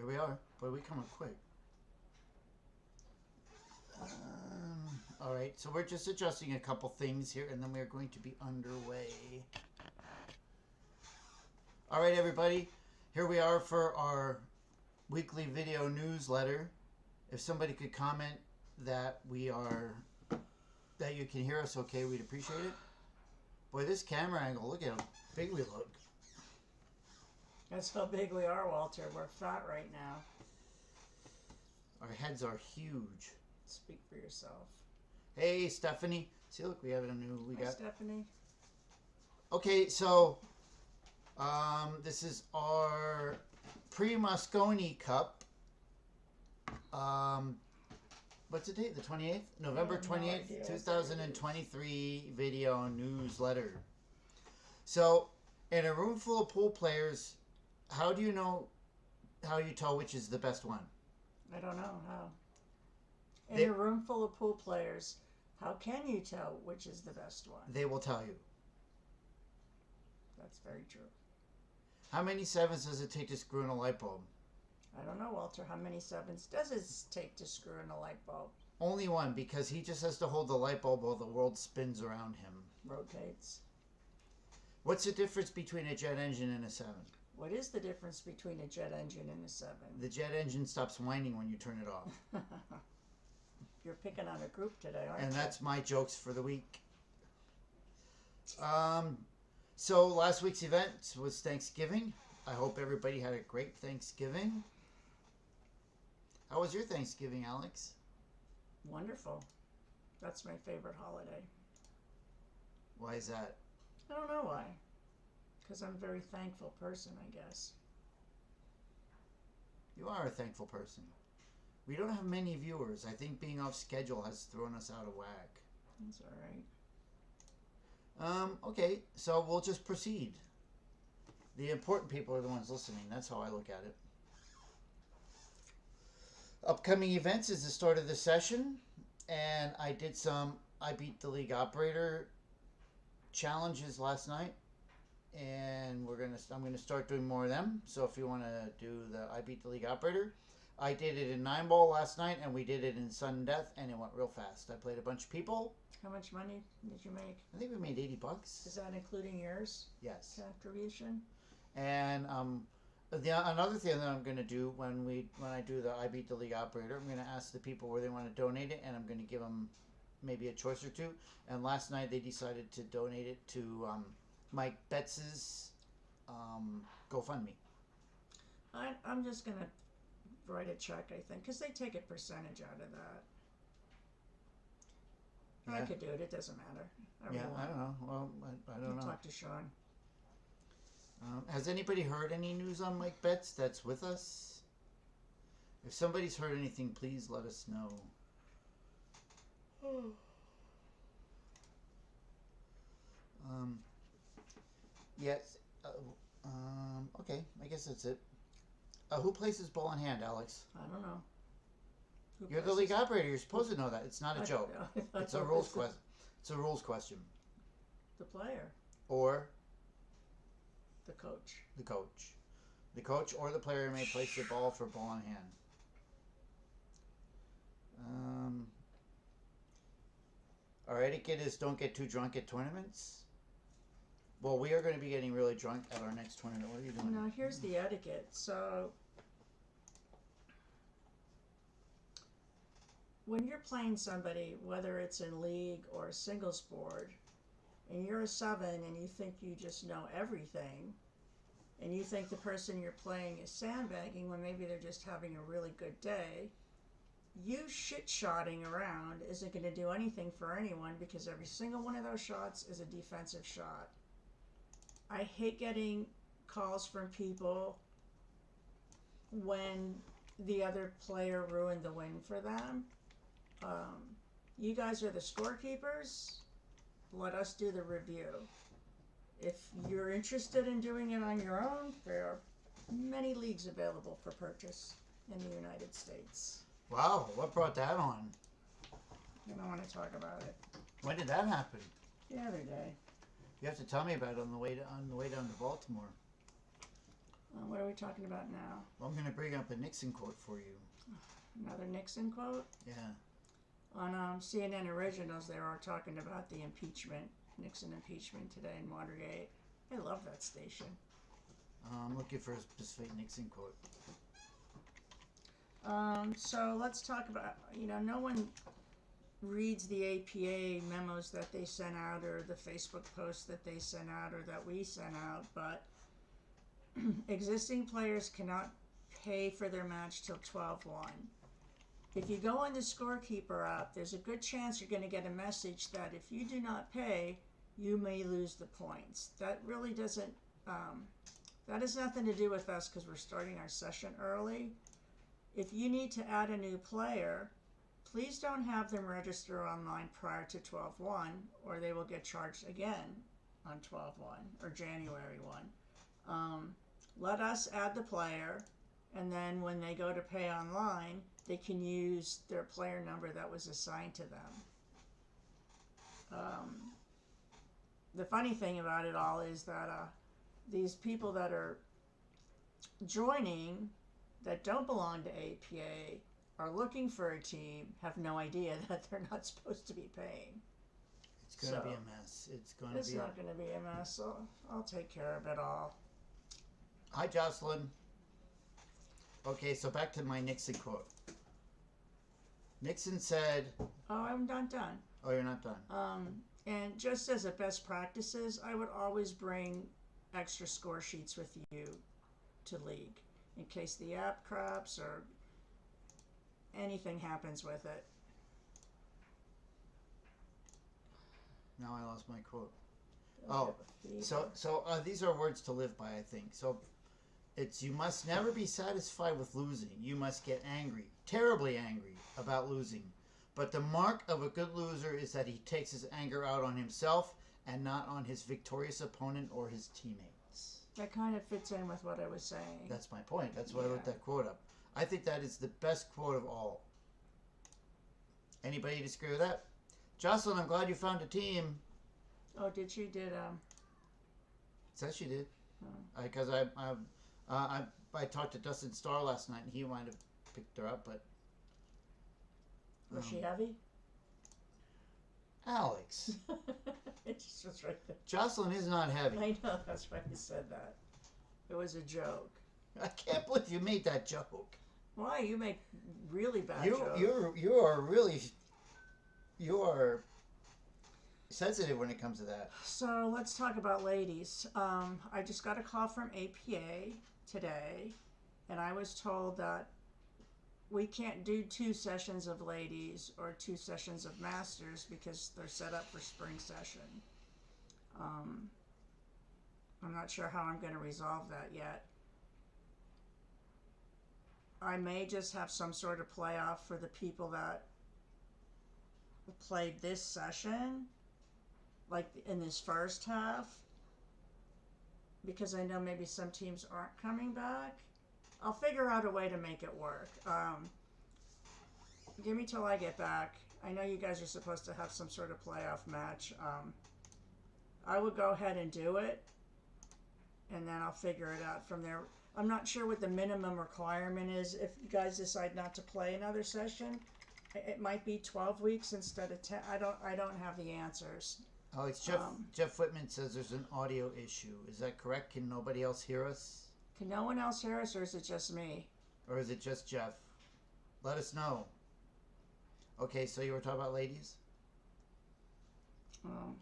we are. Boy, we come up quick. All right, so we're just adjusting a couple things here, and then we're going to be underway. All right, everybody. Here we are for our weekly video newsletter. If somebody could comment that that you can hear us okay, we'd appreciate it. Boy, this camera angle, look at how big we look. That's how big we are, Walter. We're fat right now. Our heads are huge. Speak for yourself. Hey, Stephanie. See, look, we have a new. Hi, Stephanie. Okay, so this is our pre-Mosconi Cup. What's the date? The 28th? November 28th, 2023 video newsletter. So, in a room full of pool players, how do you tell which is the best one? I don't know how. In a room full of pool players, how can you tell which is the best one? They will tell you. That's very true. How many sevens does it take to screw in a light bulb? I don't know, Walter. How many sevens does it take to screw in a light bulb? Only one, because he just has to hold the light bulb while the world spins around him. Rotates. What's the difference between a jet engine and a seven? What is the difference between a jet engine and a seven? The jet engine stops whining when you turn it off. You're picking on a group today, aren't you? And that's my jokes for the week. So last week's event was Thanksgiving. I hope everybody had a great Thanksgiving. How was your Thanksgiving, Alex? Wonderful. That's my favorite holiday. Why is that? I don't know why. Because I'm a very thankful person, I guess. You are a thankful person. We don't have many viewers. I think being off schedule has thrown us out of whack. That's all right. Okay, so we'll just proceed. The important people are the ones listening. That's how I look at it. Upcoming events is the start of the session, and I did I beat the league operator challenges last night, and I'm gonna start doing more of them. So if you want to do the I beat the league operator, I did it in 9-ball last night, and we did it in sudden death, and it went real fast. I played a bunch of people. How much money did you make? I think we made $80. Is that including yours? Yes. Contribution? And another thing that I'm going to do when I do the I beat the league operator, I'm going to ask the people where they want to donate it, and I'm going to give them maybe a choice or two. And last night they decided to donate it to Mike Betts's GoFundMe. I'm just going to write a check, I think, because they take a percentage out of that. Yeah. I could do it. It doesn't matter. I don't know. Well, I don't know. Talk to Sean. Has anybody heard any news on Mike Betts that's with us? If somebody's heard anything, please let us know. Yes. Okay, I guess that's it. Who places ball in hand, Alex? I don't know. You're the league operator. You're supposed to know that. It's not a joke. It's a rules question. It's a rules question. The player. Or the coach. The coach. The coach or the player may place the ball for ball in hand. Our etiquette is don't get too drunk at tournaments. Well, we are going to be getting really drunk at our next tournament. What are you doing? Now, here's the etiquette. So, when you're playing somebody, whether it's in league or a singles board, and you're a 7 and you think you just know everything, and you think the person you're playing is sandbagging when maybe they're just having a really good day, you shit-shotting around isn't going to do anything for anyone because every single one of those shots is a defensive shot. I hate getting calls from people when the other player ruined the win for them. You guys are the scorekeepers. Let us do the review. If you're interested in doing it on your own, there are many leagues available for purchase in the United States. Wow, what brought that on? I don't want to talk about it. When did that happen? The other day. You have to tell me about it on the way down to Baltimore. What are we talking about now? Well, I'm going to bring up a Nixon quote for you. Another Nixon quote? Yeah. On CNN Originals, they were talking about the impeachment, Nixon impeachment today in Watergate. I love that station. I'm looking for a specific Nixon quote. So let's talk about, no one reads the APA memos that they sent out or the Facebook posts that they sent out or that we sent out, but existing players cannot pay for their match till 12/1. If you go on the Scorekeeper app, there's a good chance you're going to get a message that if you do not pay, you may lose the points. That really doesn't, that has nothing to do with us because we're starting our session early. If you need to add a new player, please don't have them register online prior to 12/1 or they will get charged again on 12/1 or January 1. Let us add the player, and then when they go to pay online, they can use their player number that was assigned to them. The funny thing about it all is that these people that are joining that don't belong to APA are looking for a team, have no idea that they're not supposed to be paying. It's going to be a mess. It's not going to be a mess, so I'll take care of it all. Hi, Jocelyn. Okay, so back to my Nixon quote. Nixon said... Oh, I'm not done. Oh, you're not done. And just as a best practices, I would always bring extra score sheets with you to league in case the app craps or anything happens with it. Now I lost my quote. Oh, so these are words to live by, I think. So it's, you must never be satisfied with losing. You must get angry, terribly angry about losing. But the mark of a good loser is that he takes his anger out on himself and not on his victorious opponent or his teammates. That kind of fits in with what I was saying. That's my point. That's why I wrote that quote up. I think that is the best quote of all. Anybody disagree with that? Jocelyn, I'm glad you found a team. Oh, did she? Says she did. Oh. Because I talked to Dustin Starr last night, and he might have picked her up, but... Was she heavy? Alex. It just was right there. Jocelyn is not heavy. I know, that's why you said that. It was a joke. I can't believe you made that joke. Why? You make really bad jokes. You are sensitive when it comes to that. So let's talk about ladies. I just got a call from APA today, and I was told that we can't do 2 sessions of ladies or 2 sessions of masters because they're set up for spring session. I'm not sure how I'm going to resolve that yet. I may just have some sort of playoff for the people that played this session, like in this first half, because I know maybe some teams aren't coming back. I'll figure out a way to make it work. Give me till I get back. I know you guys are supposed to have some sort of playoff match. I would go ahead and do it, and then I'll figure it out from there. I'm not sure what the minimum requirement is. If you guys decide not to play another session, it might be 12 weeks instead of 10. I don't have the answers. Alex, Jeff Whitman says there's an audio issue. Is that correct? Can nobody else hear us? Can no one else hear us, or is it just me? Or is it just Jeff? Let us know. Okay, so you were talking about ladies?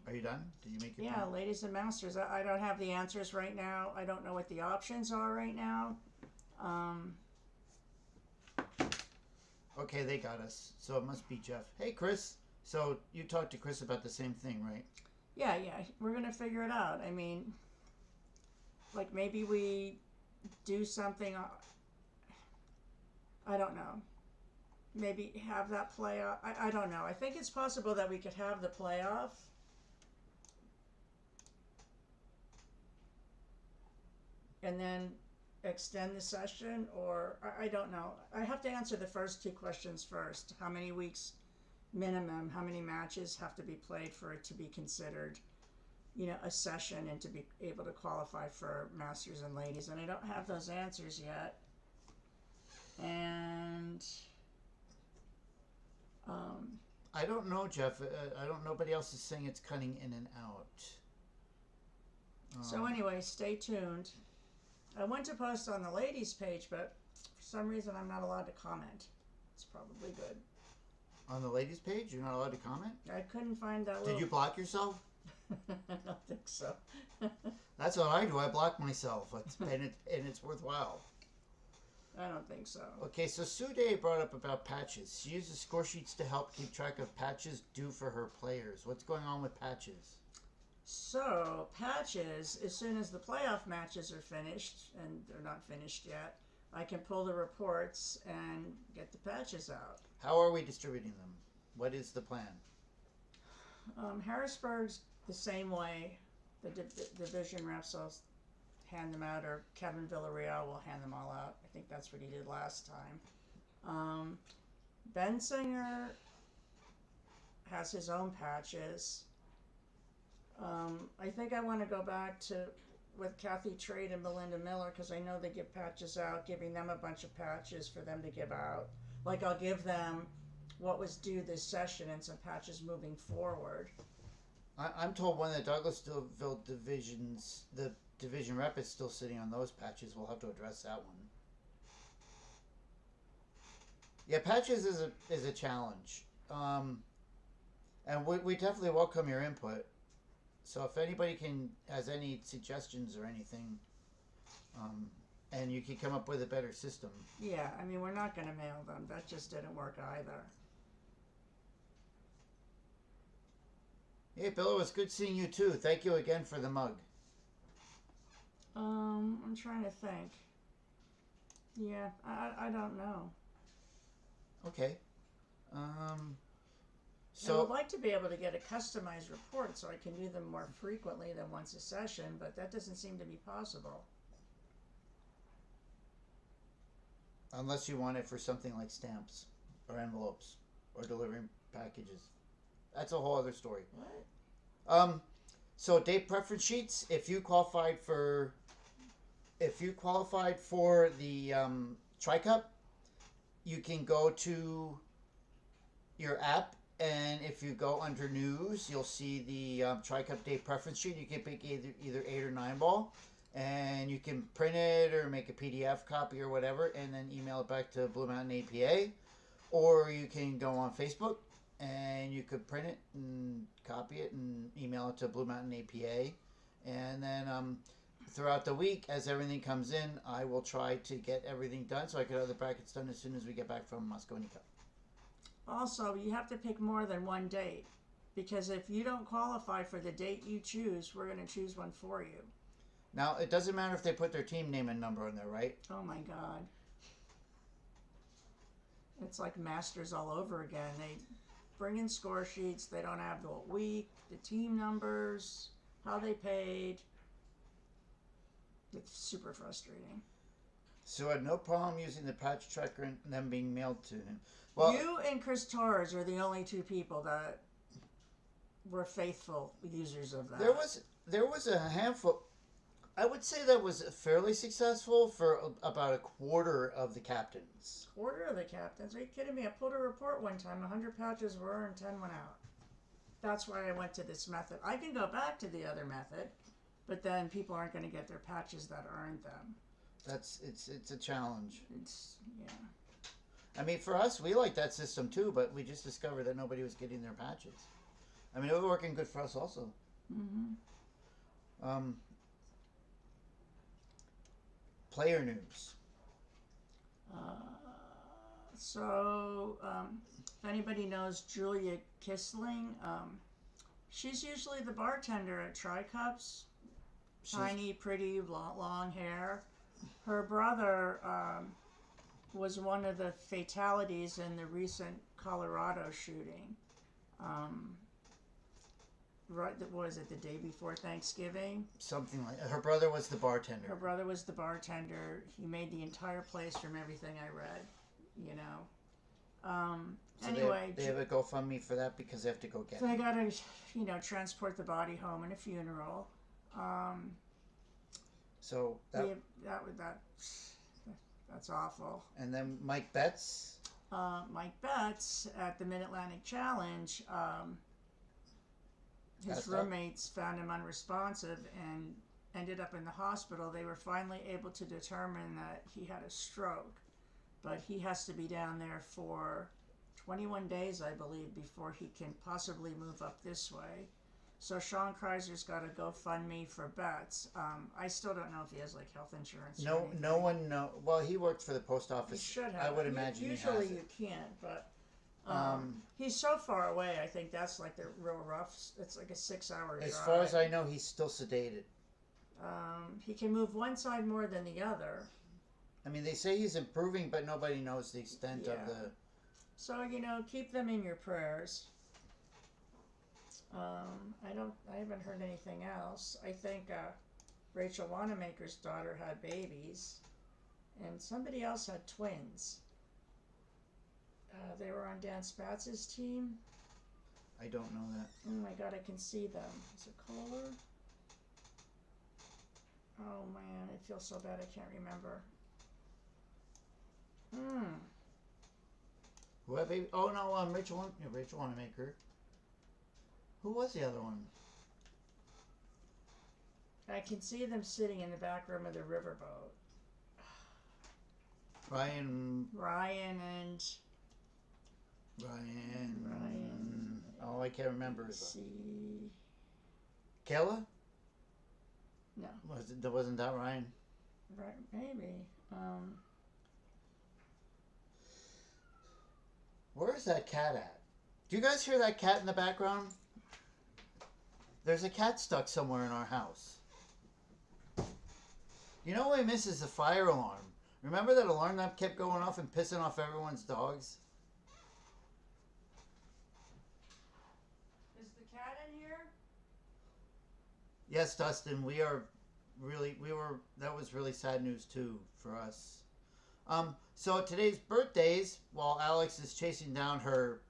Are you done? Did you make your point? Ladies and masters. I don't have the answers right now. I don't know what the options are right now. Okay, they got us. So it must be Jeff. Hey, Chris. So you talked to Chris about the same thing, right? Yeah. We're going to figure it out. I mean, like maybe we do something. I don't know. Maybe have that playoff. I don't know. I think it's possible that we could have the playoff. And then extend the session, or I don't know. I have to answer the first 2 questions first. How many weeks minimum, how many matches have to be played for it to be considered a session and to be able to qualify for Masters and Ladies. And I don't have those answers yet. And I don't know, Jeff. I don't. Nobody else is saying it's cutting in and out. So anyway, stay tuned. I went to post on the ladies page, but for some reason I'm not allowed to comment. It's probably good. On the ladies page, you're not allowed to comment? I couldn't find that Did you block yourself? I don't think so. That's what I do. I block myself, and it's worthwhile. I don't think so. Okay, so Sue Day brought up about patches. She uses score sheets to help keep track of patches due for her players. What's going on with patches? So, patches, as soon as the playoff matches are finished, and they're not finished yet, I can pull the reports and get the patches out. How are we distributing them? What is the plan? Harrisburg's the same way. The division reps will hand them out, or Kevin Villarreal will hand them all out. I think that's what he did last time. Bensinger has his own patches. I think I want to go back to with Kathy Trade and Melinda Miller, because I know they give patches out, giving them a bunch of patches for them to give out. Like, I'll give them what was due this session and some patches moving forward. I'm told one of the Douglasville divisions, the division rep is still sitting on those patches. We'll have to address that one. Yeah, patches is a challenge. And we definitely welcome your input. So if anybody has any suggestions or anything, and you can come up with a better system. Yeah, I mean, we're not going to mail them. That just didn't work either. Hey, Bill, it was good seeing you too. Thank you again for the mug. I'm trying to think. Yeah, I don't know. Okay. I would like to be able to get a customized report so I can do them more frequently than once a session, but that doesn't seem to be possible. Unless you want it for something like stamps or envelopes or delivering packages. That's a whole other story. What? So date preference sheets, if you qualified for the Tri-Cup, you can go to your app, and if you go under news, you'll see the Tri-Cup date preference sheet. You can pick either 8 or 9 ball, and you can print it or make a PDF copy or whatever, and then email it back to Blue Mountain APA, or you can go on Facebook and you could print it and copy it and email it to Blue Mountain APA, and then throughout the week, as everything comes in, I will try to get everything done so I can have the brackets done as soon as we get back from Moscone Cup. Also, you have to pick more than one date, because if you don't qualify for the date you choose, we're going to choose one for you. Now, it doesn't matter if they put their team name and number on there, right? Oh my God. It's like Masters all over again. They bring in score sheets. They don't have the week, the team numbers, how they paid. It's super frustrating. So I had no problem using the patch tracker and them being mailed to him. Well, you and Chris Torres are the only two people that were faithful users of that. there was a handful. I would say that was fairly successful for about a quarter of the captains. Quarter of the captains? Are you kidding me? I pulled a report one time. 100 patches were earned, 10 went out. That's why I went to this method. I can go back to the other method, but then people aren't going to get their patches that earned them. It's a challenge. Yeah. I mean, for us, we like that system too, but we just discovered that nobody was getting their patches. I mean, it was working good for us also. Mm-hmm. Player news. If anybody knows Julia Kissling, she's usually the bartender at Tri-Cups. Tiny, pretty, long hair. Her brother was one of the fatalities in the recent Colorado shooting. Right, what was it, the day before Thanksgiving? Something like her brother was the bartender. Her brother was the bartender. He made the entire place from everything I read, you know. So Anyway, they have a GoFundMe for that because they have to go get they it. gotta, transport the body home in a funeral. So We have, that's awful. and then Mike Betts. Mike Betts at the Mid-Atlantic Challenge, his Passed out? roommates found him unresponsive and ended up in the hospital. They were finally able to determine that he had a stroke, but he has to be down there for 21 days, I believe, before he can possibly move up this way. So Sean Kreiser's got a GoFundMe for Betts. I still don't know if he has like health insurance. Or No, anything. no one know. Well, he worked for the post He office. should have. I would imagine Usually he has you can't, but Um, he's so far away. I think that's like the real rough. It's like a 6-hour drive. As far as I know, he's still sedated. He can move one side more than the other. I mean, they say he's improving, but nobody knows the extent of Yeah. the. So keep them in your prayers. I haven't heard anything else. I think Rachel Wanamaker's daughter had babies, and somebody else had twins. They were on Dan Spatz's team. I don't know that. Oh my god, I can see them. Is it Kohler? Oh man, I feel so bad I can't remember. Who had baby? Oh no, Rachel Wanamaker. Who was the other one? I can see them sitting in the back room of the riverboat. Ryan. And Oh, I can't remember. let's see. Kayla? No. Wasn't that Ryan? Right, maybe. Where is that cat at? Do you guys hear that cat in the background? There's a cat stuck somewhere in our house. You know what I miss is the fire alarm. Remember that alarm that kept going off and pissing off everyone's dogs? Is the cat in here? Yes, Dustin, that was really sad news too for us. So today's birthdays, while Alex is chasing down her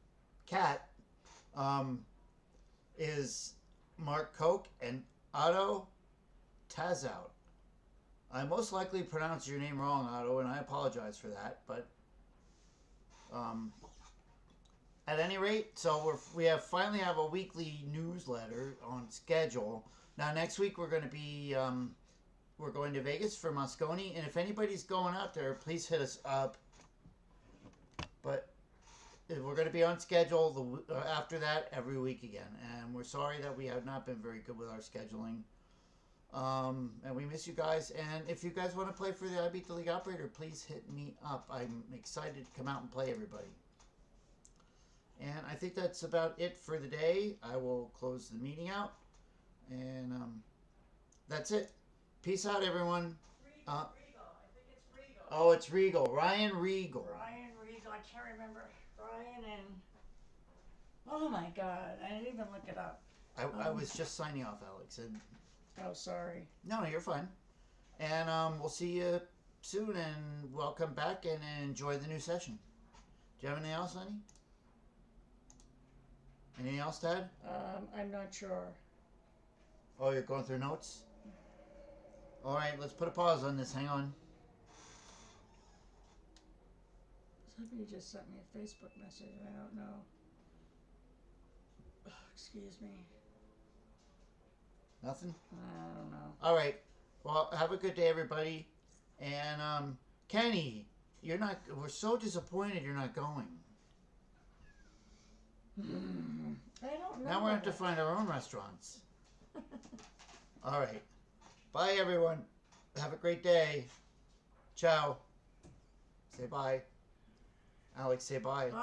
cat, is Mark Koch and Otto Tazout. I most likely pronounced your name wrong, Otto, and I apologize for that. But at any rate, so we finally have a weekly newsletter on schedule. Now next week we're going to be we're going to Vegas for Moscone, and if anybody's going out there, please hit us up. But we're going to be on schedule after that every week again, and we're sorry that we have not been very good with our scheduling. And we miss you guys. And if you guys want to play for the I Beat the League Operator, please hit me up. I'm excited to come out and play everybody. And I think that's about it for the day. I will close the meeting out. And that's it. Peace out, everyone. Regal. I think it's Regal. Oh, it's Regal. Ryan Regal. Ryan Regal. I can't remember. Ryan and... Oh my god. I didn't even look it up. I was just signing off, Alex. And Oh, sorry. no, you're fine. And we'll see you soon. And welcome back and enjoy the new session. Do you have anything else, honey? Anything else, Dad? I'm not sure. Oh, you're going through notes? Alright, let's put a pause on this. Hang on. Somebody just sent me a Facebook message. I don't know. Excuse me. Nothing? I don't know. Alright. Well, have a good day, everybody. And, Kenny, we're so disappointed you're not going. I don't know. Now we're going to have to find our own restaurants. Alright. Bye, everyone. Have a great day. Ciao. Say bye. Alex, say bye. Bye.